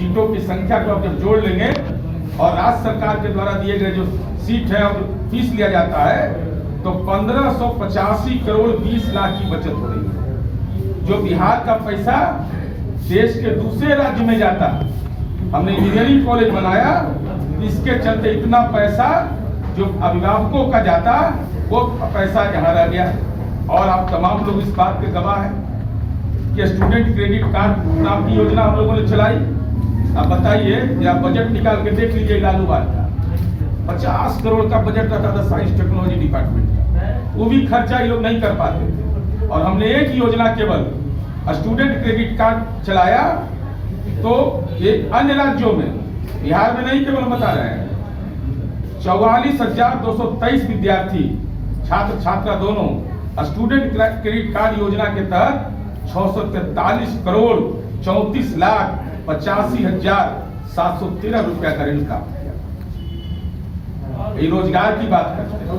सीटों की संख्या को आप जब जोड़ लेंगे और राज्य सरकार के द्वारा दिए गए जो सीट है और फीस लिया जाता है तो 1585 करोड़ 20 लाख की बचत हो रही है। जो बिहार का पैसा देश के दूसरे राज्य में जाता, हमने इंजीनियरिंग कॉलेज बनाया, इसके चलते इतना पैसा जो अभिभावकों का जाता वो पैसा यहाँ रह गया। और आप तमाम लोग इस बात के गवाह हैं कि स्टूडेंट क्रेडिट कार्ड नाम की योजना हम लोगों ने चलाई। अब बताइए, या बजट निकाल के देख लीजिए लालू बाल का 50 करोड़ का बजट रहता था साइंस टेक्नोलॉजी डिपार्टमेंट का, वो भी खर्चा ये लोग नहीं कर पाते थे। और हमने एक योजना केवल स्टूडेंट क्रेडिट कार्ड चलाया, तो ये अन्य राज्यों में, बिहार में नहीं केवल बता रहे हैं, 44,223 विद्यार्थी छात्र छात्रा दोनों स्टूडेंट क्रेडिट कार्ड योजना के तहत 643 करोड़ 34 लाख 85,713 रुपया का ऋण प्राप्त किया। ये रोजगार की बात करते हैं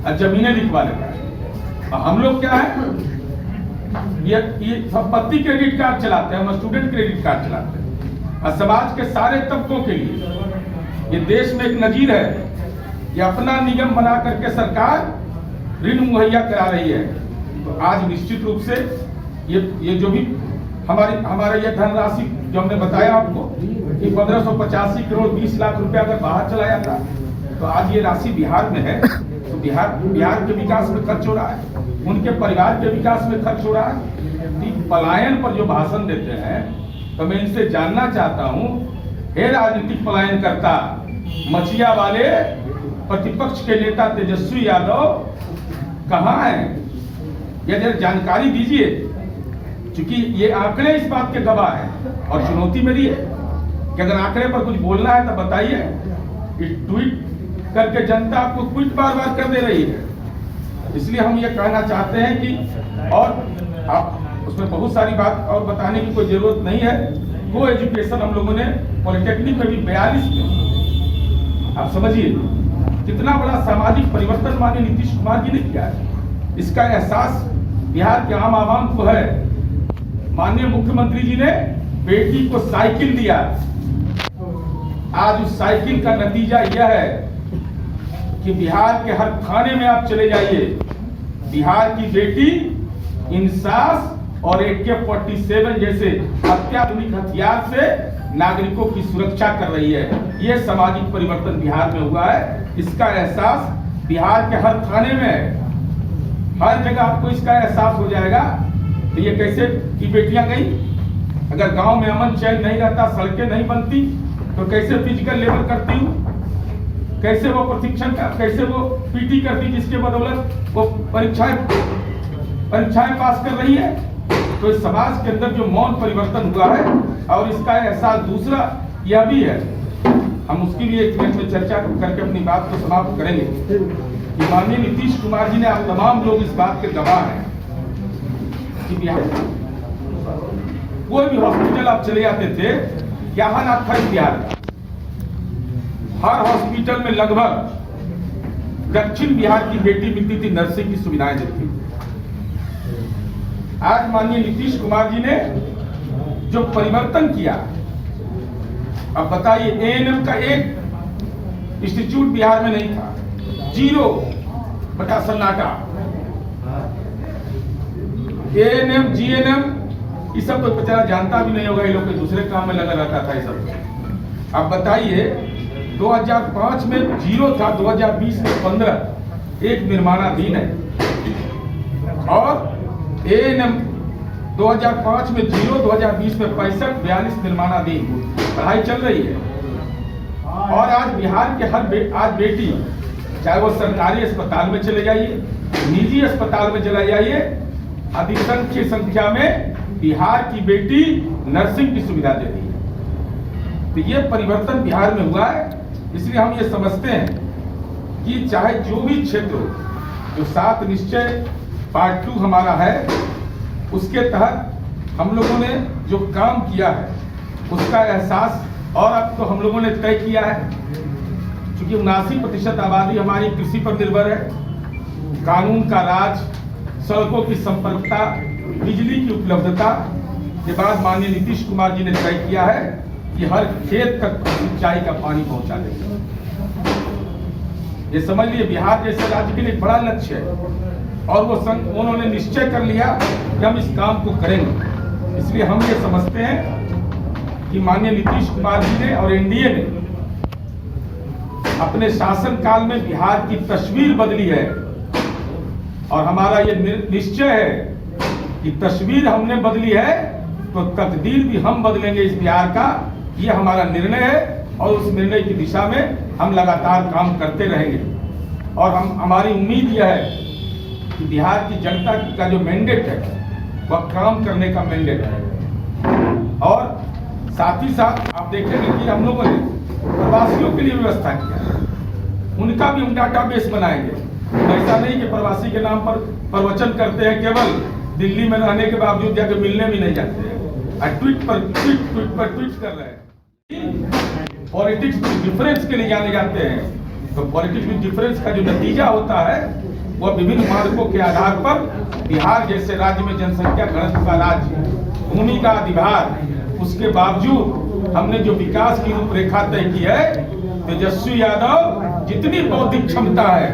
और जमीनें लिखवा लेते हैं। हम लोग क्या है, ये संपत्ति क्रेडिट कार्ड चलाते हैं, हम स्टूडेंट क्रेडिट कार्ड चलाते हैं। और समाज के सारे तबकों के लिए ये देश में एक नजीर है, ये अपना निगम बना करके सरकार ऋण मुहैया करा रही है। तो आज निश्चित रूप से ये जो भी हमारे ये धनराशि जो हमने बताया आपको कि 1585 करोड़ 20 लाख रुपया अगर बाहर चला जाता तो आज ये राशि बिहार में है, तो बिहार के विकास में खर्च हो रहा है, उनके परिवार के विकास में खर्च हो रहा है। पलायन पर जो भाषण देते हैं, तो मैं इनसे जानना चाहता हूँ, हे राजनीतिक पलायन करता, मछिया वाले प्रतिपक्ष के नेता तेजस्वी यादव कहाँ हैं? यह जानकारी दीजिए, क्योंकि ये आंकड़े इस बात के गवाह हैं। और चुनौती मेरी है कि अगर आंकड़े पर कुछ बोलना है तो बताइए। ट्वीट करके जनता आपको ट्वीट बार बार कर दे रही है, इसलिए हम ये कहना चाहते हैं कि, और आप उसमें बहुत सारी बात और बताने की कोई जरूरत नहीं है। को एजुकेशन हम लोगों ने पॉलिटेक्निक में भी 42 में, आप समझिए कितना बड़ा सामाजिक परिवर्तन माननीय नीतीश कुमार जी ने किया है। इसका एहसास बिहार के आम आवाम को है। माननीय मुख्यमंत्री जी ने बेटी को साइकिल दिया, आज उस साइकिल का नतीजा यह है कि बिहार के हर थाने में आप चले जाइए, बिहार की बेटी इंसास और AK-47 जैसे अत्याधुनिक हथियार से नागरिकों की सुरक्षा कर रही है। यह सामाजिक परिवर्तन बिहार में हुआ है, इसका एहसास बिहार के हर थाने में है। हर जगह आपको इसका एहसास हो जाएगा। तो ये कैसे की बेटियां गई, अगर गांव में अमन चैन नहीं रहता, सड़कें नहीं बनती, तो कैसे फिजिकल लेबर करती हूँ, कैसे वो प्रशिक्षण का, कैसे वो PT करती, जिसके बदौलत वो परीक्षाएं पास कर रही है। तो इस समाज के अंदर जो मौन परिवर्तन हुआ है, और इसका एहसास दूसरा यह भी है, हम उसकी भी एक मिनट में चर्चा करके अपनी बात को समाप्त करेंगे कि माननीय नीतीश कुमार जी ने, आप तमाम लोग इस बात के गवाह हैं कि बिहार कोई भी हॉस्पिटल आप चले जाते थे, क्या हालात था बिहार का। हर हॉस्पिटल में लगभग दक्षिण बिहार की बेटी मिलती थी, नर्सिंग की सुविधाएं देती। आज माननीय नीतीश कुमार जी ने जो परिवर्तन किया, अब बताइए, ANM का एक इंस्टीट्यूट बिहार में नहीं था, 0 बटा सन्नाटा। ANM GNM ये सब तो बेचारा जानता भी नहीं होगा, ये लोग दूसरे काम में लगा रहता था ये सब। अब बताइए, 2005 में 0 था, 2020 में 15, एक निर्माणाधीन है। और ANM 2005 में 0, 2020 में 65, 42 निर्माणाधीन, पढ़ाई चल रही है। और आज बिहार के आज बेटी, चाहे वो सरकारी अस्पताल में चले जाइए, निजी अस्पताल में चले जाइए, अधिकतम की संख्या में बिहार की बेटी नर्सिंग की सुविधा दे रही है। तो ये परिवर्तन बिहार में हुआ है। इसलिए हम ये समझते हैं कि चाहे जो भी क्षेत्र हो, जो 7 निश्चय पार्ट 2 हमारा है, उसके तहत हम लोगों ने जो काम किया है उसका एहसास, और अब तो हम लोगों ने तय किया है, क्योंकि 79% आबादी हमारी कृषि पर निर्भर है, कानून का राज, सड़कों की संपर्कता, बिजली की उपलब्धता के बाद माननीय नीतीश कुमार जी ने तय किया है कि हर खेत तक सिंचाई का पानी पहुंचा देंगे। ये समझ लिए बिहार जैसे राज्य के लिए बड़ा लक्ष्य है और उन्होंने निश्चय कर लिया कि हम इस काम को करेंगे। इसलिए हम ये समझते हैं कि माननीय नीतीश कुमार जी ने और एनडीए ने अपने शासन काल में बिहार की तस्वीर बदली है और हमारा ये निश्चय है कि तस्वीर हमने बदली है तो तकदीर भी हम बदलेंगे इस बिहार का। ये हमारा निर्णय है और उस निर्णय की दिशा में हम लगातार काम करते रहेंगे और हमारी उम्मीद यह है कि बिहार की जनता का जो मैंडेट है वह काम करने का मैंडेट है। और साथ ही साथ आप देखेंगे कि हम लोगों ने प्रवासियों के लिए व्यवस्था किया है, उनका भी हम डाटाबेस बनाएंगे। ऐसा नहीं कि प्रवासी के नाम पर प्रवचन करते हैं, केवल दिल्ली में रहने के बावजूद जाकर मिलने भी नहीं जाते हैं और ट्वीट कर रहे हैं। पॉलिटिक्स में डिफरेंस के लिए जाने जाते हैं, तो पॉलिटिक्स में डिफरेंस का जो नतीजा होता है वह विभिन्न मार्गों के आधार पर बिहार जैसे राज्य में जनसंख्या घनत्व का राज्य, भूमि का अधिभार, उसके बावजूद हमने जो विकास की रूपरेखा तय की है, तेजस्वी यादव जितनी बौद्धिक क्षमता है,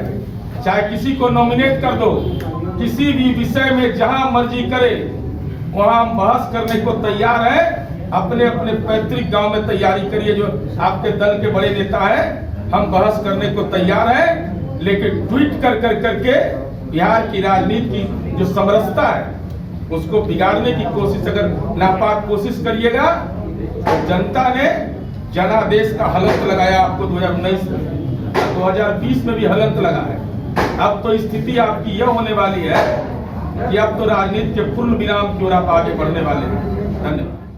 चाहे किसी को नॉमिनेट कर दो, किसी भी विषय में जहां मर्जी करे वहां हम बहस करने को तैयार है। अपने अपने पैतृक गांव में तैयारी करिए, जो आपके दल के बड़े नेता है, हम बहस करने को तैयार है। लेकिन ट्वीट कर करके बिहार की राजनीति की जो समरसता है उसको बिगाड़ने की कोशिश, अगर नापाक कोशिश करिएगा तो जनता ने जनादेश का हलंत लगाया आपको 2019 में, 2020 में भी हलंत लगा है। अब तो स्थिति आपकी यह होने वाली है कि अब तो राजनीति के पूर्ण विराम की ओर आप आगे बढ़ने वाले हैं। धन्यवाद।